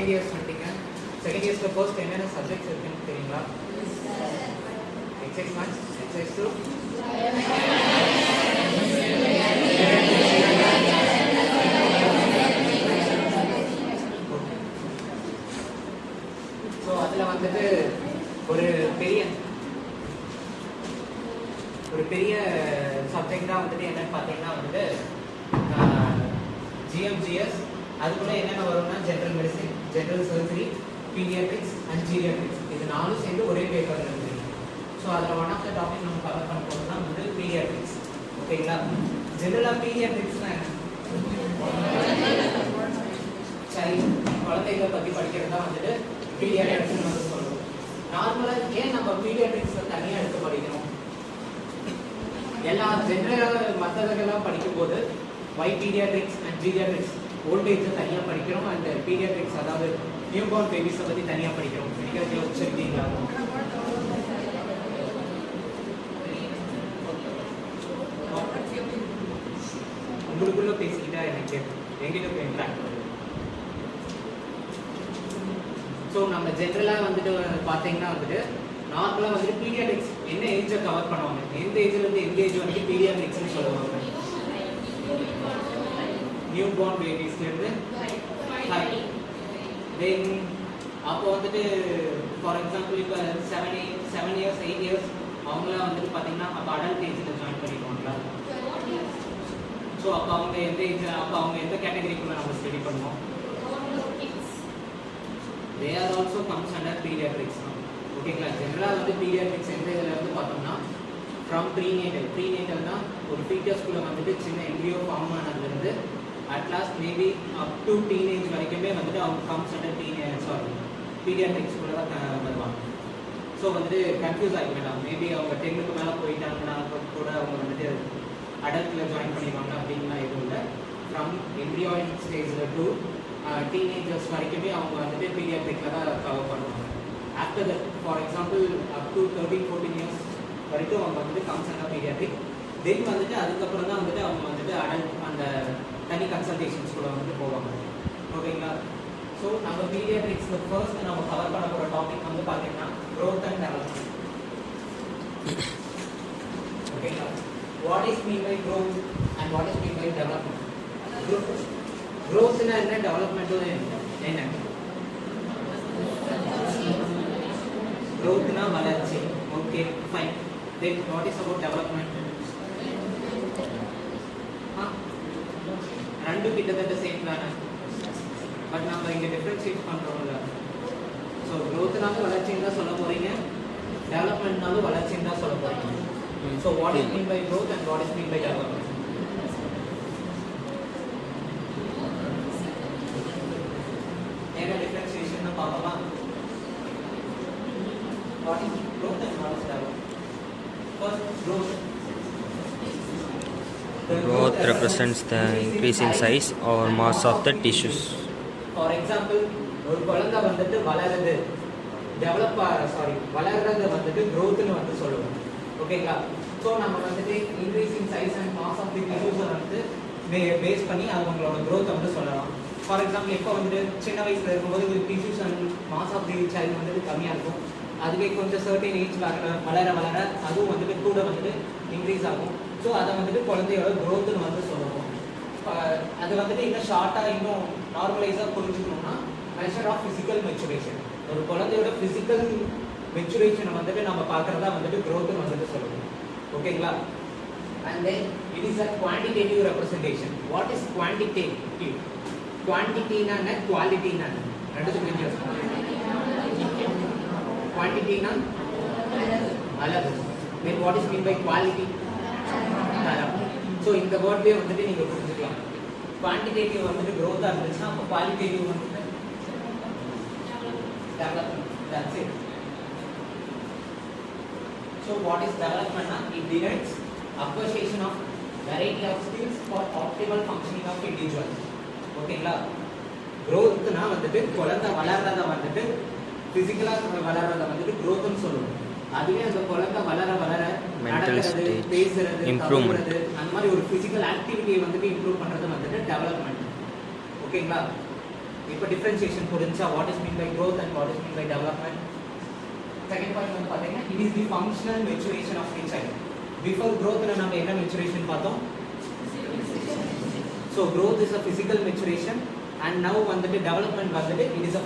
Second years வந்துட்டீங்க. Second இயர்ஸில் first என்னென்ன சப்ஜெக்ட்ஸ் இருக்குன்னு தெரியுங்களா? எக்ஸைஸ் மேக்ஸ், எக்ஸைஸ் 2, ஸோ அதில் வந்துட்டு ஒரு பெரிய சப்ஜெக்ட் தான் வந்துட்டு என்னன்னு பார்த்தீங்கன்னா வந்துட்டு GMGS. அதுக்குள்ள என்னென்ன வரும்னா general medicine, general surgery, paediatrics and geriatrics. இது நாலும் சேர்ந்து ஒரே பேப்பர்ல இருக்கு. ஸோ அதில் ஒன் ஆஃப் த டாபிக் நம்ம கவர் பண்ண போகிறோம்னா வந்து பீடியாட்ரிக்ஸ். ஓகேங்களா? ஜென்ரலாக பீடியாட்ரிக்ஸ்னா என்ன? குழந்தைகளை பற்றி படிக்கிறது தான் வந்துட்டு பீடியாட்ரிக்ஸ்னு வந்து சொல்லுவோம். நார்மலாக ஏன் நம்ம பீடியாட்ரிக்ஸை தனியாக எடுத்து படிக்கணும்? எல்லா ஜென்ரலாக மற்றவர்களெல்லாம் படிக்கும்போது பீடியாட்ரிக்ஸ் அண்ட் ஜீரியாட்ரிக்ஸ் ஓல்டேஜை தனியாக படிக்கிறோம், அண்ட் பீடியாட்ரிக்ஸ் அதாவது நியூ பார்ன் பேபிஸை பற்றி தனியாக படிக்கிறோம். படிக்கிறதுல வச்சிருக்கீங்களா? உங்களுக்குள்ள பேசிக்கிட்டா எனக்கு எங்கிட்ட போய் இன்ட்ராக்ட் பண்ணுது. ஸோ நம்ம ஜென்ரலாக வந்துட்டு பார்த்தீங்கன்னா வந்துட்டு நார்மலாக வந்துட்டு பீடியாட்ரிக்ஸ் என்ன ஏஜை கவர் பண்ணுவாங்க, எந்த ஏஜ்லேருந்து எந்த ஏஜ் வந்து பீடியாட்ரிக்ஸ்னு சொல்லுவாங்க? நியூ பார்ன் பேபிஸ்லேருந்து தென் அப்போ வந்துட்டு ஃபார் எக்ஸாம்பிள் இப்போ 7 இயர்ஸ் 8 இயர்ஸ் அவங்களாம் வந்துட்டு பார்த்தீங்கன்னா அப்போ அடல்ட் ஏஜில் ஜாயின் பண்ணிடுவாங்களா? ஸோ அப்போ அவங்க எந்த ஏஜ், அப்போ அவங்க எந்த கேட்டகரிக்குள்ள நம்ம ஸ்டடி பண்ணுவோம்? They are also comes under paediatrics. ஓகேங்களா? ஜென்ரலாக வந்து பீடியாட்ரிக்ஸ் எந்த இதில் வந்து பார்த்தோம்னா ஃப்ரம் ப்ரீநேட்டல்னா ஒரு ஃபீட்டஸ்குள்ளே வந்துட்டு சின்ன எம்ப்ரியோ ஃபார்ம் ஆனதுலேருந்து at last maybe up to teenage வரைக்குமே வந்துட்டு அவங்க கம்ஸ் அண்டர் பீடியாட்ரிக்ஸ்குள்ளே தான் வருவாங்க. ஸோ வந்துட்டு கன்ஃபியூஸ் ஆகிக்க வேண்டாம். மேபி அவங்க 10க்கு மேலே போயிட்டாங்கன்னா கூட அவங்க வந்துட்டு அடல்ட்டில் ஜாயின் பண்ணிடுவாங்க அப்படின்லாம் எதுவும் இல்லை. ஃப்ரம் எம்ப்ரியானிக் ஸ்டேஜில் டு டீனேஜர்ஸ் வரைக்குமே அவங்க வந்துட்டு பீடியாட்ரிக்கில் தான் கவர் பண்ணுவாங்க. After that for example up to 13-14 years வரைக்கும் அவங்க வந்துட்டு கம்ஸ் அண்டர் பீடியாட்ரிக். தென் வந்துட்டு அதுக்கப்புறம் தான் வந்துட்டு அவங்க வந்துட்டு அடல்ட் அந்த தனி கன்சல்டேஷன்ஸ் கூட வந்துட்டு போவாங்க. ஓகேங்களா? ஸோ நம்ம பீடியாட்ரிக்ஸில் ஃபர்ஸ்ட் நம்ம கவர் பண்ண போகிற டாபிக் வந்து பார்த்தீங்கன்னா growth and development. ஓகேங்களா? What is mean by growth and what is mean by development? growthனா என்ன, டெவலப்மெண்ட்னா என்ன? growthனா வளர்ச்சி. Okay fine. then what is about development? ரெண்டு கிட்டத்தட்ட சேம் தானே, பட் நம்ம இங்கே டிஃப்ரென்ஷியேட் பண்ணுறோம்ல. ஸோ க்ரோத்னாலும் வளர்ச்சின்னு தான் சொல்ல போகிறீங்க, டெவலப்மெண்ட்னாலும் வளர்ச்சின்னு தான் சொல்ல போகிறீங்க. So what is mean by growth and what is mean by development? என்ன டிஃப்ரென்ஷியேஷன் பார்க்கலாம். What is growth and what is development? First growth. Growth represents the increase in size or mass of the tissues. For example, ஒரு குழந்தை வந்துட்டு வளருது, வளர்றது வந்துட்டு growthனு வந்து சொல்லுவோம். ஓகேங்களா? ஸோ நம்ம வந்துட்டு increase in size and mass of the tissues வந்து பேஸ் பண்ணி அவங்களோட growth வந்து சொல்லலாம். ஃபார் எக்ஸாம்பிள் இப்போ வந்துட்டு சின்ன வயசுல இருக்கும்போது tissues and mass of the child வந்துட்டு கம்மியாக இருக்கும். அதுவே கொஞ்சம் சர்டன் ஏஜ் வளர அதுவும் வந்துட்டு கூட வந்துட்டு இன்க்ரீஸ் ஆகும். ஸோ அதை வந்துட்டு குழந்தையோட க்ரோத்துன்னு வந்து சொல்லுவோம். அது வந்துட்டு இன்னும் ஷார்ட்டாக இன்னும் நார்மலைஸாக புரிஞ்சுக்கணும்னா மெஷர் ஆஃப் ஃபிசிக்கல் மெச்சுரேஷன். ஒரு குழந்தையோட ஃபிசிக்கல் மெச்சுரேஷனை வந்துட்டு நம்ம பார்க்குறதா வந்துட்டு க்ரோத்துன்னு வந்துட்டு சொல்லுவோம். ஓகேங்களா? And then it is a quantitative representation. What is quantitative? குவான்டிட்டினா என்ன, குவாலிட்டினா என்ன? ரெண்டுத்துக்கு வித்தியாசம். குவான்டிட்டினா அளவு. Then what is mean by quality? தரம். ஸோ இந்த வேர்ட்லேயே வந்துட்டு நீங்கள் புரிஞ்சுக்கலாம். குவான்டிடேட்டிவ் வந்துட்டு க்ரோத்தாக இருந்துச்சுன்னா அப்போ குவாலிட்டேட்டிவ் வந்துட்டு development. That's it. So what is டெவலப்மெண்ட்னா it drives acquisition of variety of skills for optimal functioning of individual. ஓகேங்களா? க்ரோத்னா வந்துட்டு குழந்தை வளர்றதை வந்துட்டு ஃபிசிக்கலாக வளர்றதை வந்துட்டு க்ரோத்னு சொல்லுவோம். அதுவே அந்த குழந்தை வளர நடக்கிறது, பேசுறது, இம்ப்ரூவ்மெண்ட், அந்த மாதிரி ஒரு ஃபிசிக்கல் ஆக்டிவிட்டியை வந்துட்டு இம்ப்ரூவ் பண்ணுறது வந்துட்டு டெவலப்மெண்ட். ஓகேங்களா? இப்போ டிஃபரன்சியேஷன் புரிஞ்சா what is mean by growth and what is mean by development. Second point வந்து பார்த்தீங்கன்னா it is the functional maturation of the child. Before growth நம்ம என்ன maturation பார்த்தோம்? So growth is a physical maturation and now வந்துட்டு development வந்துட்டு it is a